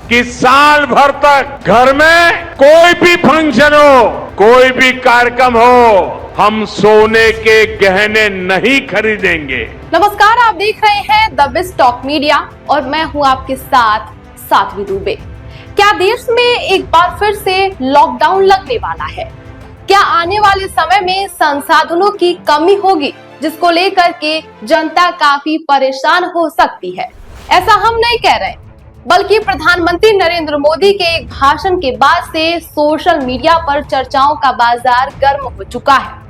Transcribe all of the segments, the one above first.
कि साल भर तक घर में कोई भी फंक्शन हो, कोई भी कार्यक्रम हो, हम सोने के गहने नहीं खरीदेंगे। नमस्कार, आप देख रहे हैं द बिज टॉक मीडिया और मैं हूं आपके साथ साध्वी दुबे। क्या देश में एक बार फिर से लॉकडाउन लगने वाला है? क्या आने वाले समय में संसाधनों की कमी होगी, जिसको लेकर के जनता काफी परेशान हो सकती है? ऐसा हम नहीं कह रहे, बल्कि प्रधानमंत्री नरेंद्र मोदी के एक भाषण के बाद से सोशल मीडिया पर चर्चाओं का बाजार गर्म हो चुका है।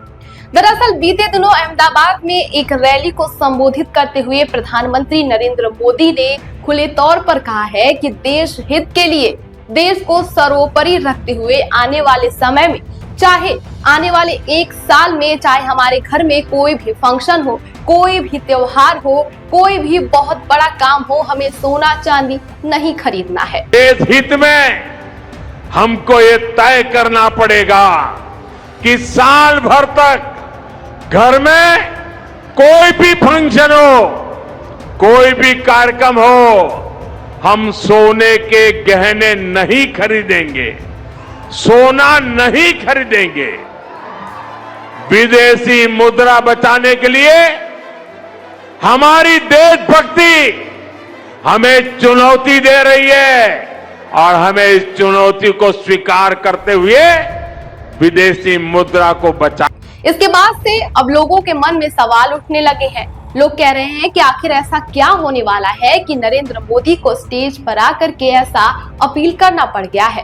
दरअसल बीते दिनों अहमदाबाद में एक रैली को संबोधित करते हुए प्रधानमंत्री नरेंद्र मोदी ने खुले तौर पर कहा है कि देश हित के लिए देश को सर्वोपरि रखते हुए आने वाले समय में, चाहे आने वाले एक साल में, चाहे हमारे घर में कोई भी फंक्शन हो, कोई भी त्योहार हो, कोई भी बहुत बड़ा काम हो, हमें सोना चांदी नहीं खरीदना है। देश हित में हमको ये तय करना पड़ेगा कि साल भर तक घर में कोई भी फंक्शन हो, कोई भी कार्यक्रम हो, हम सोने के गहने नहीं खरीदेंगे, सोना नहीं खरीदेंगे। विदेशी मुद्रा बचाने के लिए हमारी देशभक्ति हमें चुनौती दे रही है और हमें इस चुनौती को स्वीकार करते हुए विदेशी मुद्रा को बचा। इसके बाद से अब लोगों के मन में सवाल उठने लगे हैं। लोग कह रहे हैं कि आखिर ऐसा क्या होने वाला है कि नरेंद्र मोदी को स्टेज पर आकर के ऐसा अपील करना पड़ गया है।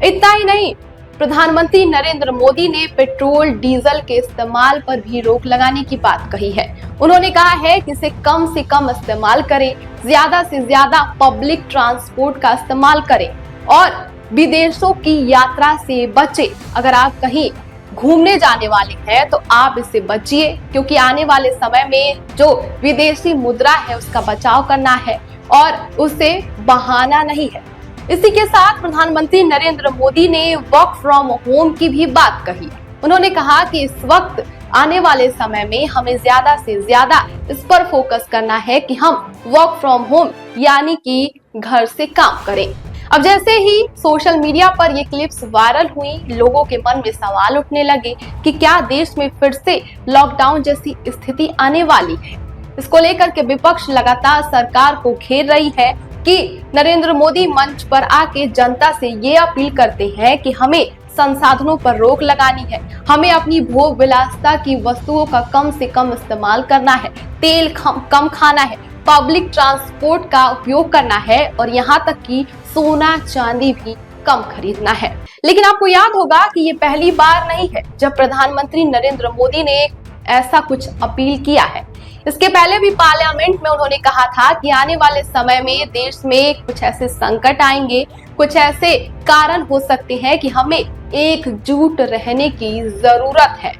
इतना ही नहीं, प्रधानमंत्री नरेंद्र मोदी ने पेट्रोल डीजल के इस्तेमाल पर भी रोक लगाने की बात कही है। उन्होंने कहा है कि इसे कम से कम इस्तेमाल करें, ज्यादा से ज्यादा पब्लिक ट्रांसपोर्ट का इस्तेमाल करें और विदेशों की यात्रा से बचें। अगर आप कहीं घूमने जाने वाले हैं तो आप इससे बचिए, क्योंकि आने वाले समय में जो विदेशी मुद्रा है उसका बचाव करना है और उसे बहाना नहीं है। इसी के साथ प्रधानमंत्री नरेंद्र मोदी ने वर्क फ्रॉम होम की भी बात कही। उन्होंने कहा कि इस वक्त आने वाले समय में हमें ज्यादा से ज्यादा इस पर फोकस करना है कि हम वर्क फ्रॉम होम यानी कि घर से काम करें। अब जैसे ही सोशल मीडिया पर ये क्लिप्स वायरल हुई, लोगों के मन में सवाल उठने लगे कि क्या देश में फिर से लॉकडाउन जैसी स्थिति आने वाली है। इसको लेकर के विपक्ष लगातार सरकार को घेर रही है कि नरेंद्र मोदी मंच पर आके जनता से ये अपील करते हैं कि हमें संसाधनों पर रोक लगानी है, हमें अपनी भोग विलासिता की वस्तुओं का कम से कम इस्तेमाल करना है, तेल कम खाना है, पब्लिक ट्रांसपोर्ट का उपयोग करना है और यहाँ तक कि सोना चांदी भी कम खरीदना है। लेकिन आपको याद होगा कि ये पहली बार नहीं है जब प्रधानमंत्री नरेंद्र मोदी ने ऐसा कुछ अपील किया है। इसके पहले भी पार्लियामेंट में उन्होंने कहा था कि आने वाले समय में देश में कुछ ऐसे संकट आएंगे, कुछ ऐसे कारण हो सकते हैं कि हमें एकजुट रहने की जरूरत है।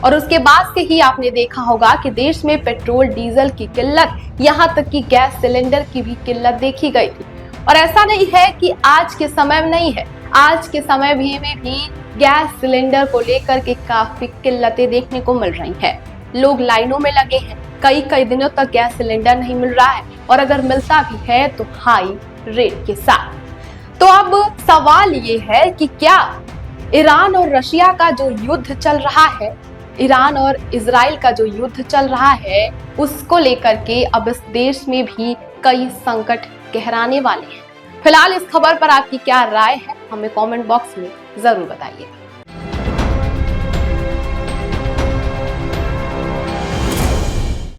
और उसके बाद से ही आपने देखा होगा कि देश में पेट्रोल डीजल की किल्लत, यहाँ तक कि गैस सिलेंडर की भी किल्लत देखी गई थी। और ऐसा नहीं है कि आज के समय में नहीं है, आज के समय में भी गैस सिलेंडर को लेकर के काफी किल्लतें देखने को मिल रही हैं। लोग लाइनों में लगे हैं, कई दिनों तक गैस सिलेंडर नहीं मिल रहा है और अगर मिलता भी है तो हाई रेट के साथ। तो अब सवाल ये है कि क्या ईरान और रशिया का जो युद्ध चल रहा है, ईरान और इजराइल का जो युद्ध चल रहा है, उसको लेकर के अब इस देश में भी कई संकट गहराने वाले हैं। फिलहाल इस खबर पर आपकी क्या राय है, हमें कमेंट बॉक्स में जरूर बताइए।